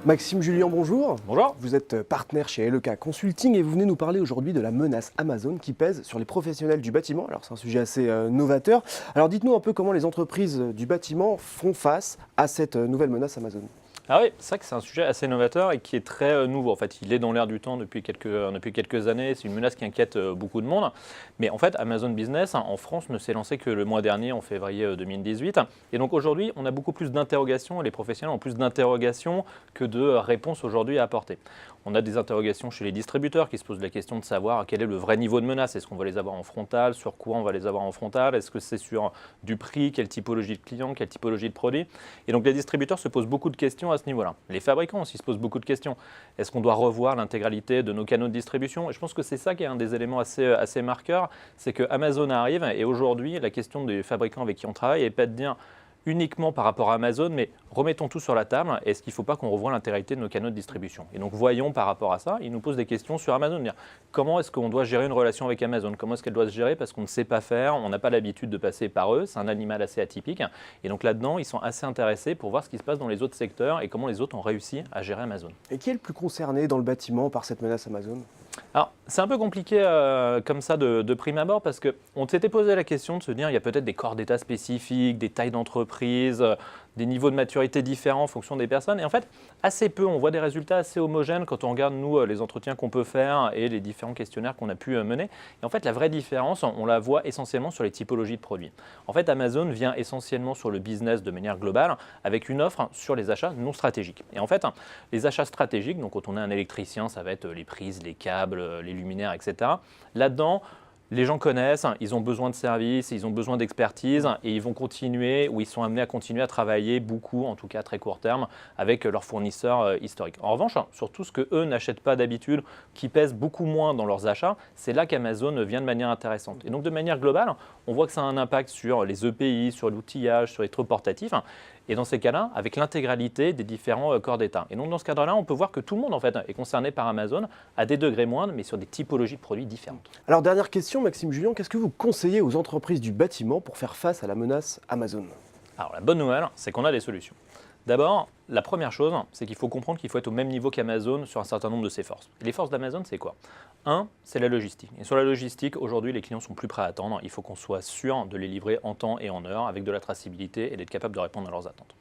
Maxime Julien, bonjour. Bonjour. Vous êtes partenaire chez LEK Consulting et vous venez nous parler aujourd'hui de la menace Amazon qui pèse sur les professionnels du bâtiment. Alors c'est un sujet assez novateur. Alors dites-nous un peu comment les entreprises du bâtiment font face à cette nouvelle menace Amazon. Ah oui, c'est vrai que c'est un sujet assez novateur et qui est très nouveau. En fait, il est dans l'air du temps depuis quelques années. C'est une menace qui inquiète beaucoup de monde. Mais en fait, Amazon Business, en France, ne s'est lancé que le mois dernier, en février 2018. Et donc aujourd'hui, on a beaucoup plus d'interrogations. Les professionnels ont plus d'interrogations que de réponses aujourd'hui à apporter. On a des interrogations chez les distributeurs qui se posent la question de savoir quel est le vrai niveau de menace. Est-ce qu'on va les avoir en frontal? Sur quoi on va les avoir en frontal? Est-ce que c'est sur du prix? Quelle typologie de client? Quelle typologie de produit? Et donc les distributeurs se posent beaucoup de questions à ce niveau-là. Les fabricants aussi se posent beaucoup de questions. Est-ce qu'on doit revoir l'intégralité de nos canaux de distribution? Et je pense que c'est ça qui est un des éléments assez marqueurs, c'est que Amazon arrive et aujourd'hui, la question des fabricants avec qui on travaille n'est pas de dire uniquement par rapport à Amazon, mais remettons tout sur la table. Est-ce qu'il ne faut pas qu'on revoie l'intégralité de nos canaux de distribution? Et donc voyons par rapport à ça, ils nous posent des questions sur Amazon. Dire comment est-ce qu'on doit gérer une relation avec Amazon? Comment est-ce qu'elle doit se gérer? Parce qu'on ne sait pas faire, on n'a pas l'habitude de passer par eux, c'est un animal assez atypique. Et donc là-dedans, ils sont assez intéressés pour voir ce qui se passe dans les autres secteurs et comment les autres ont réussi à gérer Amazon. Et qui est le plus concerné dans le bâtiment par cette menace Amazon? Alors, c'est un peu compliqué comme ça de prime abord parce qu'on s'était posé la question de se dire il y a peut-être des corps d'état spécifiques, des tailles d'entreprise, des niveaux de maturité différents en fonction des personnes. Et en fait, assez peu, on voit des résultats assez homogènes quand on regarde, nous, les entretiens qu'on peut faire et les différents questionnaires qu'on a pu mener. Et en fait, la vraie différence, on la voit essentiellement sur les typologies de produits. En fait, Amazon vient essentiellement sur le business de manière globale avec une offre sur les achats non stratégiques. Et en fait, les achats stratégiques, donc quand on est un électricien, ça va être les prises, les câbles, les luminaires, etc. Là-dedans, les gens connaissent, ils ont besoin de services, ils ont besoin d'expertise et ils vont continuer ou ils sont amenés à continuer à travailler beaucoup, en tout cas à très court terme, avec leurs fournisseurs historiques. En revanche, sur tout ce qu'eux n'achètent pas d'habitude, qui pèse beaucoup moins dans leurs achats, c'est là qu'Amazon vient de manière intéressante. Et donc de manière globale, on voit que ça a un impact sur les EPI, sur l'outillage, sur les trucs portatifs. Et dans ces cas-là, avec l'intégralité des différents corps d'État. Et donc dans ce cadre-là, on peut voir que tout le monde en fait, est concerné par Amazon à des degrés moindres, mais sur des typologies de produits différentes. Alors dernière question, Maxime Julien, qu'est-ce que vous conseillez aux entreprises du bâtiment pour faire face à la menace Amazon? Alors la bonne nouvelle, c'est qu'on a des solutions. D'abord, la première chose, c'est qu'il faut comprendre qu'il faut être au même niveau qu'Amazon sur un certain nombre de ses forces. Et les forces d'Amazon, c'est quoi? Un, c'est la logistique. Et sur la logistique, aujourd'hui, les clients sont plus prêts à attendre. Il faut qu'on soit sûr de les livrer en temps et en heure, avec de la traçabilité et d'être capable de répondre à leurs attentes.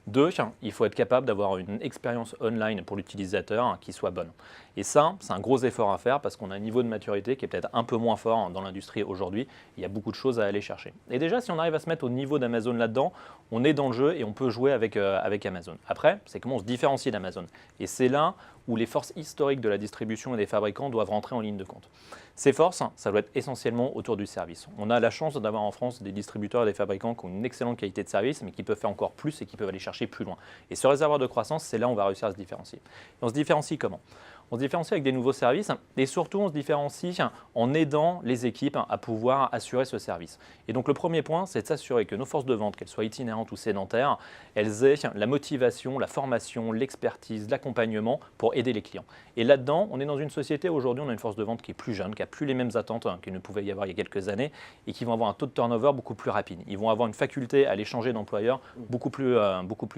Deux, il faut être capable d'avoir une expérience online pour l'utilisateur qui soit bonne. Et ça, c'est un gros effort à faire parce qu'on a un niveau de maturité qui est peut-être un peu moins fort dans l'industrie aujourd'hui. Il y a beaucoup de choses à aller chercher. Et déjà, si on arrive à se mettre au niveau d'Amazon là-dedans, on est dans le jeu et on peut jouer avec Amazon. Après, c'est comment on se différencie d'Amazon. Et c'est là où les forces historiques de la distribution et des fabricants doivent rentrer en ligne de compte. Ces forces, ça doit être essentiellement autour du service. On a la chance d'avoir en France des distributeurs et des fabricants qui ont une excellente qualité de service, mais qui peuvent faire encore plus et qui peuvent aller chercher plus loin. Et ce réservoir de croissance, c'est là où on va réussir à se différencier. Et on se différencie comment? On se différencie avec des nouveaux services et surtout on se différencie en aidant les équipes à pouvoir assurer ce service. Et donc le premier point, c'est de s'assurer que nos forces de vente, qu'elles soient itinérantes ou sédentaires, elles aient la motivation, la formation, l'expertise, l'accompagnement pour aider les clients. Et là-dedans, on est dans une société où aujourd'hui on a une force de vente qui est plus jeune, qui n'a plus les mêmes attentes qu'il ne pouvait y avoir il y a quelques années et qui vont avoir un taux de turnover beaucoup plus rapide. Ils vont avoir une faculté à aller changer d'employeur beaucoup plus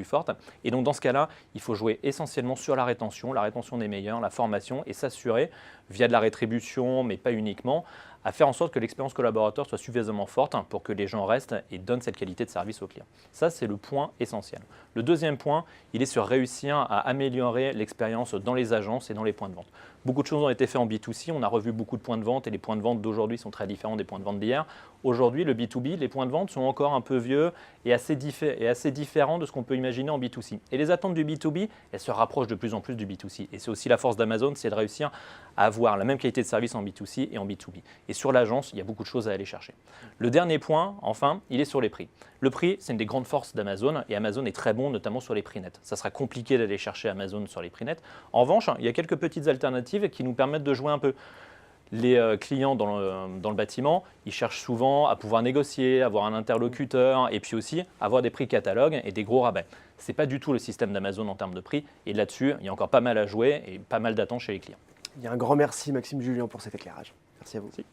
forte. Et donc dans ce cas-là, il faut jouer essentiellement sur la rétention des meilleurs, la formation et s'assurer, via de la rétribution, mais pas uniquement, à faire en sorte que l'expérience collaborateur soit suffisamment forte pour que les gens restent et donnent cette qualité de service aux clients. Ça, c'est le point essentiel. Le deuxième point, il est sur réussir à améliorer l'expérience dans les agences et dans les points de vente. Beaucoup de choses ont été faites en B2C, on a revu beaucoup de points de vente et les points de vente d'aujourd'hui sont très différents des points de vente d'hier. Aujourd'hui, le B2B, les points de vente sont encore un peu vieux et assez différents de ce qu'on peut imaginer en B2C. Et les attentes du B2B, elles se rapprochent de plus en plus du B2C. Et c'est aussi la force d'Amazon, c'est de réussir à avoir la même qualité de service en B2C et en B2B. Et sur l'agence, il y a beaucoup de choses à aller chercher. Le dernier point, enfin, il est sur les prix. Le prix, c'est une des grandes forces d'Amazon et Amazon est très bon notamment sur les prix nets. Ça sera compliqué d'aller chercher Amazon sur les prix nets. En revanche, il y a quelques petites alternatives qui nous permettent de jouer un peu. Les clients dans le bâtiment, ils cherchent souvent à pouvoir négocier, avoir un interlocuteur et puis aussi avoir des prix catalogues et des gros rabais. Ce n'est pas du tout le système d'Amazon en termes de prix et là-dessus, il y a encore pas mal à jouer et pas mal d'attentes chez les clients. Il y a un grand merci Maxime Julien pour cet éclairage. Merci à vous. Merci.